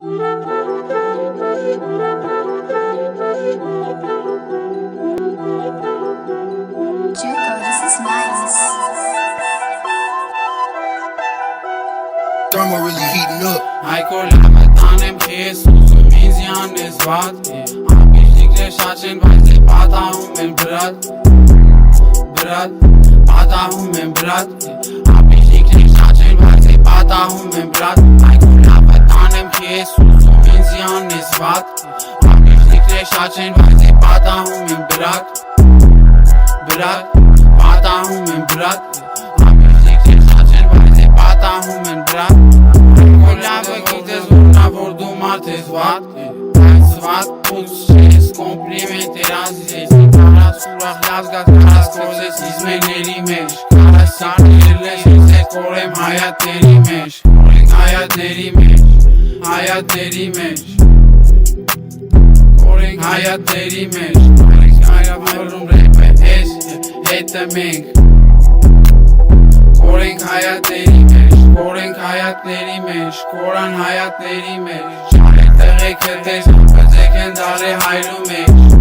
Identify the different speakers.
Speaker 1: This is nice.
Speaker 2: Thermal really heating up.
Speaker 3: Հայկո լավետանեմ քեզ ուզում ինձ յանես վատ Աբիշնիկներ շաչեն բայց է պատահում են բրատ Պատահում են բրատ Աբիշնիկներ շաչեն բայց է պատահում են բրատ Հայկո լավետանեմ քեզ ուզում ինձ յանես վատ Աբիշնիկներ շաչեն բայց է պատահում են բրատ Պատահում են բրատ Աբիշնիկներ շաչեն բայց է պատահում են բրատ Լավը գիտես որ դու մարդ ես վատ Այս վատ պուց չես կոմպլիմենտ երազիս ես Կարաս ուրախ լավ զգաս կարաս կոզես իզմեների մեջ Կարաս սարդիրել ես ես է կորեմ հայատների մեջ Կորենք հայատների մեջ Հայատների մեջ Կորենք հայատների մեջ Կորենք հայրավարում ռեպը ես հետը մենք Կորենք հայատների մեջ Կորենք հայատների մեջ, կորան հայատների մեջ Չարեք տեղեք հետես, պծեք են դարե հայրու մեջ